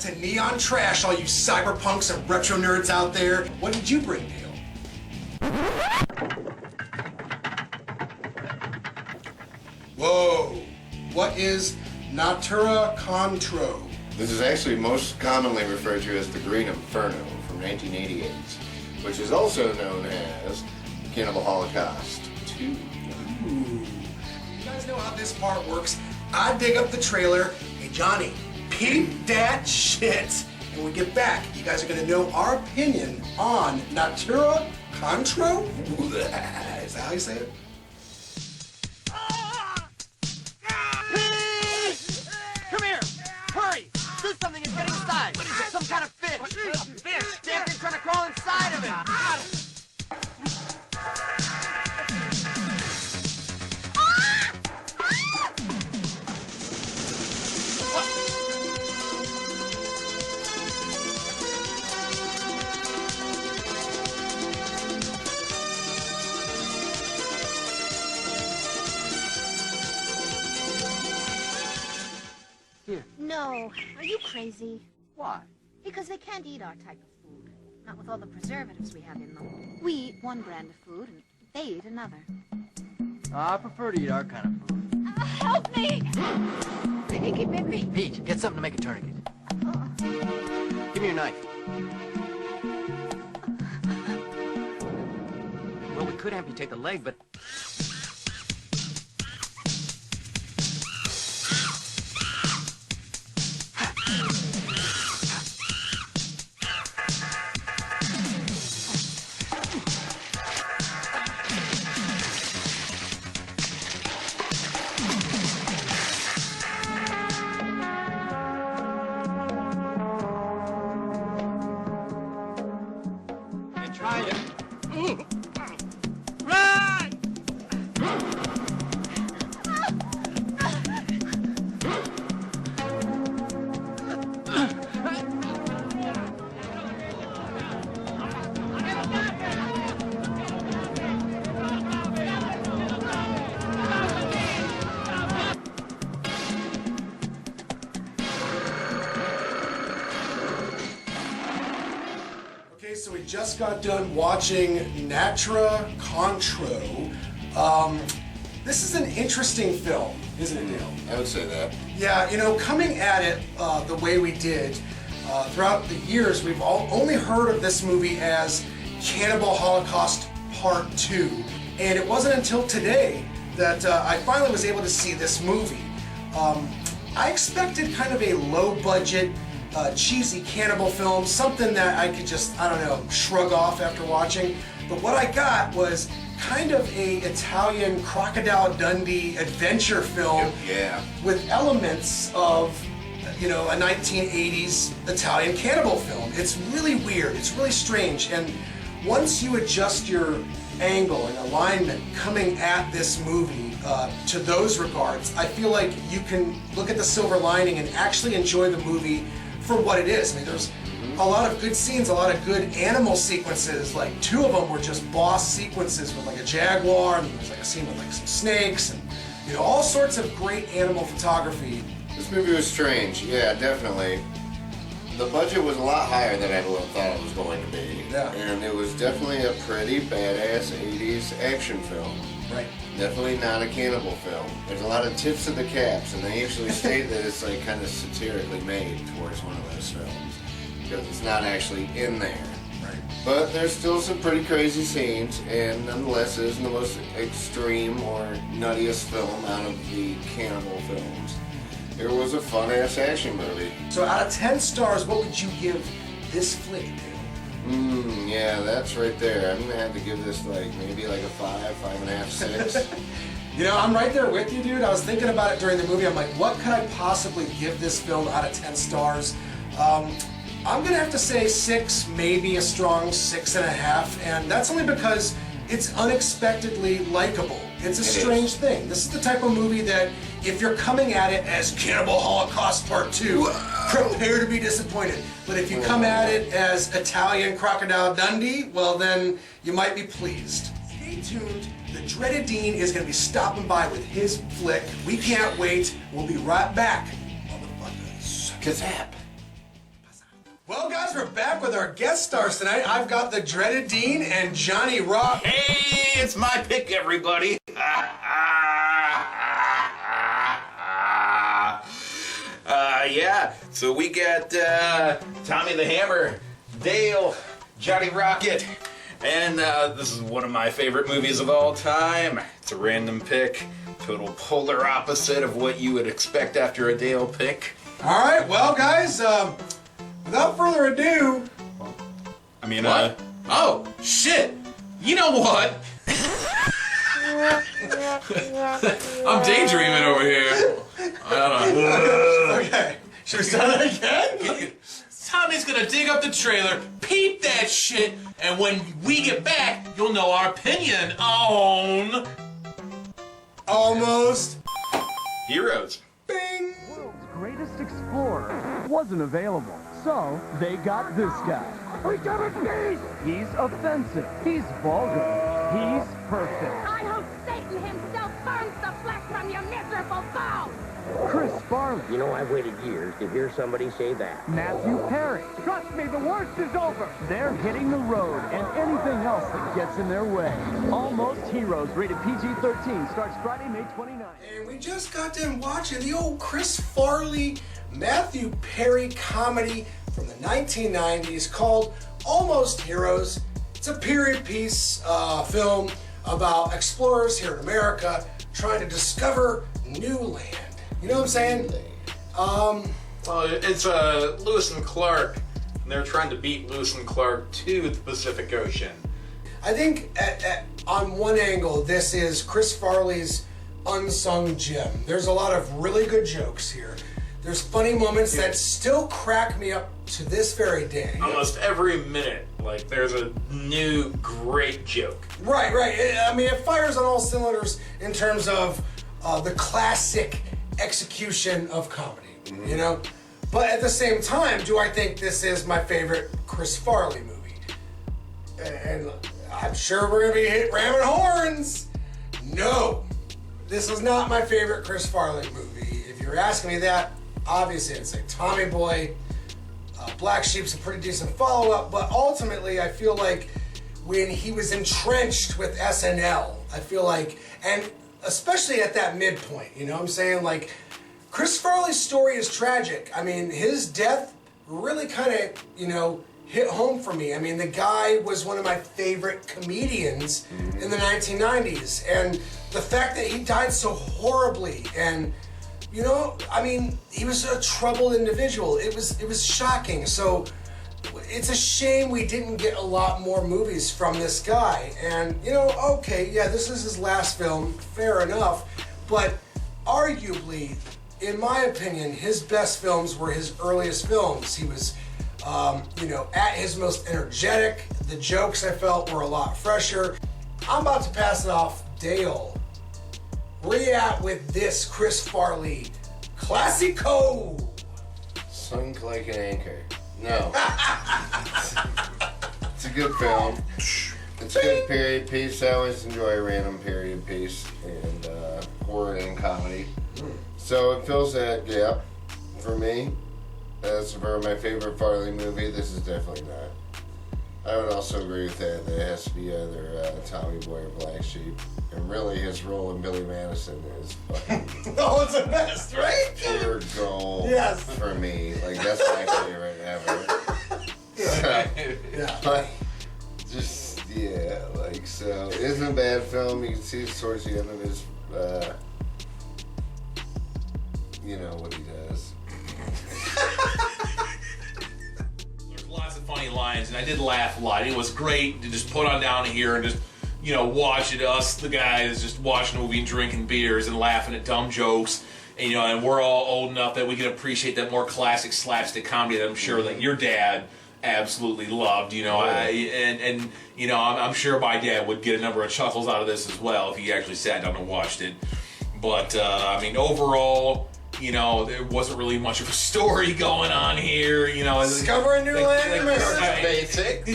to Neon Trash, all you cyberpunks and retro nerds out there. What did you bring, Dale? Whoa. What is Natura Contro? This is actually most commonly referred to as the Green Inferno from 1988, which is also known as Cannibal Holocaust 2. Ooh. You guys know how this part works. I dig up the trailer. Hey, Johnny, peep that shit. And when we get back, you guys are going to know our opinion on Natura Contro. Is that how you say it? Come here! Hurry! Do something, it's getting inside! What is it? Some kind of fish! A fish! Damn thing's trying to crawl inside of it! Here. No. Are you crazy? Why? Because they can't eat our type of food. Not with all the preservatives we have in them. We eat one brand of food, and they eat another. I prefer to eat our kind of food. Help me! He bit me. Pete, get something to make a tourniquet. Give me your knife. Well, we could amputate the leg, but... So we just got done watching Natura Contro. This is an interesting film, isn't it, Dale? I would say that. Yeah, you know, coming at it the way we did, throughout the years, we've only heard of this movie as Cannibal Holocaust Part 2. And it wasn't until today that I finally was able to see this movie. I expected kind of a low-budget, cheesy cannibal film, something that I could just, I don't know, shrug off after watching. But what I got was kind of a Italian Crocodile Dundee adventure film with elements of, you know, a 1980s Italian cannibal film. It's really weird, it's really strange, and once you adjust your angle and alignment coming at this movie to those regards, I feel like you can look at the silver lining and actually enjoy the movie for what it is. I mean, there's a lot of good scenes, a lot of good animal sequences. Like 2 of them were just boss sequences with like a jaguar, and there's like a scene with like some snakes, and you know, all sorts of great animal photography. This movie was strange, yeah, definitely. The budget was a lot higher than I thought it was going to be. Yeah. And it was definitely a pretty badass 80s action film. Right. Definitely not a cannibal film. There's a lot of tips of the caps, and they usually state that it's like kind of satirically made towards one of those films, because it's not actually in there. Right. But there's still some pretty crazy scenes, and nonetheless it isn't the most extreme or nuttiest film out of the cannibal films. It was a fun-ass action movie. So out of 10 stars, what would you give this flick, Dale? Yeah, that's right there. I'm gonna have to give this like maybe like a 5, 5.5, 6. You know, I'm right there with you, dude. I was thinking about it during the movie. I'm like, what could I possibly give this film out of 10 stars? I'm gonna have to say 6, maybe a strong 6.5, and that's only because it's unexpectedly likable. It's a strange thing. This is the type of movie that if you're coming at it as Cannibal Holocaust Part 2, prepare to be disappointed. But if you come at it as Italian Crocodile Dundee, well then, you might be pleased. Stay tuned. The dreaded Dean is going to be stopping by with his flick. We can't wait. We'll be right back, motherfuckers. Kazap. Well, guys, we're back with our guest stars tonight. I've got the dreaded Dean and Johnny Rock. Hey, it's my pick, everybody. Yeah, so we got Tommy the Hammer, Dale, Johnny Rocket, and this is one of my favorite movies of all time. It's a random pick, total polar opposite of what you would expect after a Dale pick. All right, well, guys, without further ado... I mean, oh, shit! You know what? I'm daydreaming over here. I don't know. Okay, should we start that again? Tommy's gonna dig up the trailer, peep that shit, and when we get back, you'll know our opinion on... Almost. Heroes. Bing. World's greatest explorer wasn't available, so they got this guy. We got a beast! He's offensive. He's vulgar. He's perfect. I hope Satan himself burns the flesh from your miserable bones! Chris Farley. You know, I've waited years to hear somebody say that. Matthew Perry. Trust me, the worst is over. They're hitting the road and anything else that gets in their way. Almost Heroes, rated PG-13, starts Friday, May 29th. And we just got done watching the old Chris Farley, Matthew Perry comedy from the 1990s called Almost Heroes. It's a period piece film about explorers here in America trying to discover new land. You know what I'm saying? Well, it's Lewis and Clark, and they're trying to beat Lewis and Clark to the Pacific Ocean. I think on one angle, this is Chris Farley's unsung gem. There's a lot of really good jokes here. There's funny moments that still crack me up to this very day. Almost every minute, like, there's a new great joke. Right. I mean, it fires on all cylinders in terms of the classic execution of comedy, you know? But at the same time, do I think this is my favorite Chris Farley movie? And I'm sure we're gonna be ramming horns. No, this is not my favorite Chris Farley movie. If you're asking me that, obviously it's like Tommy Boy. Black Sheep's a pretty decent follow-up, but ultimately I feel like when he was entrenched with SNL, I feel like, and especially at that midpoint, you know what I'm saying? Like, Chris Farley's story is tragic. I mean, his death really kind of, you know, hit home for me. I mean, the guy was one of my favorite comedians in the 1990s, and the fact that he died so horribly, and, you know, I mean, he was a troubled individual. It was shocking. So it's a shame we didn't get a lot more movies from this guy. And, you know, okay, yeah, this is his last film, fair enough. But arguably, in my opinion, his best films were his earliest films. He was, you know, at his most energetic. The jokes, I felt, were a lot fresher. I'm about to pass it off. Dale, where you at with this Chris Farley classico? Sunk like an anchor. No. It's a good film. It's a good period piece. I always enjoy a random period piece and horror and comedy. So it fills that gap for me. As for my favorite Farley movie, this is definitely not. I would also agree with that. That it has to be either Tommy Boy or Black Sheep. And really, his role in Billy Madison is fucking Oh, it's the best, right? pure gold Yes. for me. Like, that's my favorite ever. Yeah. Like, just, yeah, like, so, it isn't a bad film. You can see it's towards the end of his, you know what he does. There's lots of funny lines, and I did laugh a lot. It was great to just put on down here and just, you know, watch it, us, the guys, just watching a movie and drinking beers and laughing at dumb jokes. And, you know, and we're all old enough that we can appreciate that more classic slapstick comedy that I'm sure that your dad absolutely loved, you know. And you know, I'm sure my dad would get a number of chuckles out of this as well if he actually sat down and watched it. But, I mean, overall, you know, there wasn't really much of a story going on here, you know. Discovering new land in America. Basic.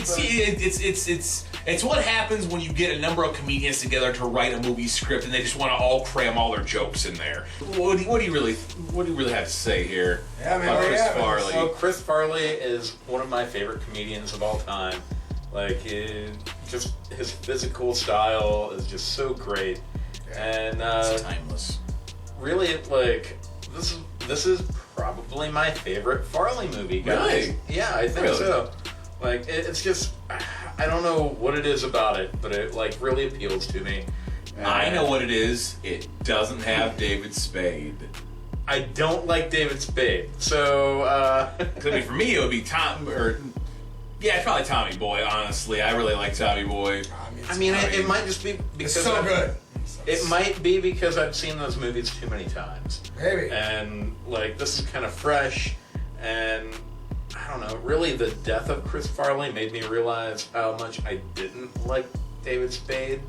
It's what happens when you get a number of comedians together to write a movie script and they just want to all cram all their jokes in there. What do you really have to say here? Yeah, man, Chris yeah, Farley. So Chris Farley is one of my favorite comedians of all time. Like, just his physical style is just so great, and It's timeless. really, like, this is probably my favorite Farley movie, guys. Really? Yeah, I think Really? so. Like, it's just, I don't know what it is about it, but it, like, really appeals to me. I know what it is. It doesn't have David Spade. I don't like David Spade, so, I mean, for me, it would be it's probably Tommy Boy, honestly. I really like Tommy Boy. I mean, it might just be because It's so good. It might be because I've seen those movies too many times. Maybe. And, like, this is kind of fresh, and I don't know, really the death of Chris Farley made me realize how much I didn't like David Spade,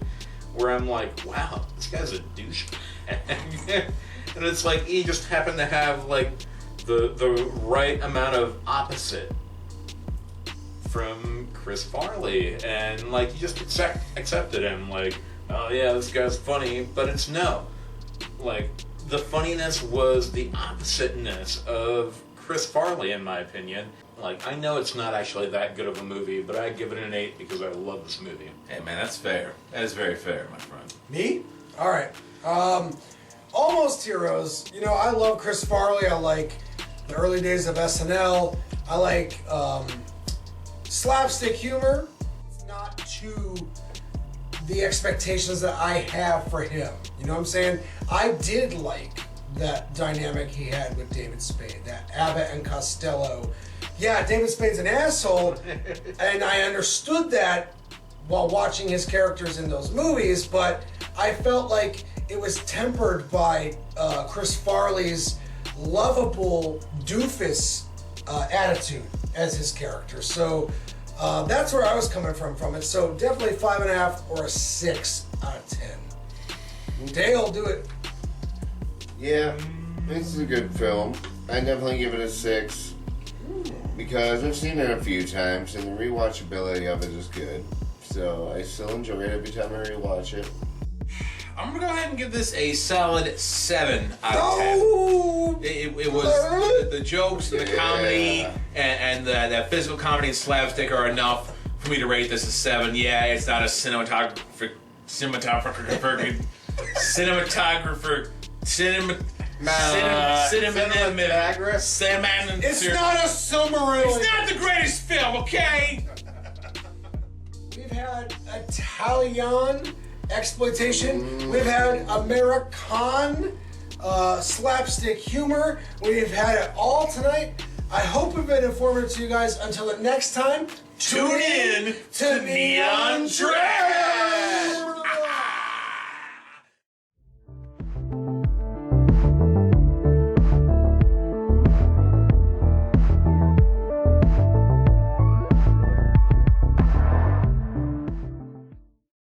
where I'm like, wow, this guy's a douche. And it's like, he just happened to have, like, the right amount of opposite from Chris Farley, and, like, you just accepted him, like, oh yeah, this guy's funny, but it's no. Like, the funniness was the oppositeness of Chris Farley, in my opinion. Like, I know it's not actually that good of a movie, but I give it an 8 because I love this movie. Hey, man, that's fair. That is very fair, my friend. Me? All right. Almost Heroes. You know, I love Chris Farley. I like the early days of SNL. I like slapstick humor. It's not to the expectations that I have for him. You know what I'm saying? I did like that dynamic he had with David Spade, that Abbott and Costello. Yeah, David Spade's an asshole, and I understood that while watching his characters in those movies, but I felt like it was tempered by Chris Farley's lovable doofus attitude as his character. So that's where I was coming from it. So definitely 5.5 or a 6 out of 10. Dale, do it. Yeah, this is a good film. I definitely give it a 6 because I've seen it a few times and the rewatchability of it is good. So I still enjoy it every time I rewatch it. I'm gonna go ahead and give this a solid 7 out of 10. It was the jokes, the comedy, and that physical comedy and slapstick are enough for me to rate this a 7. Yeah, it's not a cinematographer. It's not a submarine. It's not the greatest film, okay? We've had Italian exploitation. We've had American slapstick humor. We've had it all tonight. I hope we've been informative to you guys. Until the next time, Tune in to Neon Dragon!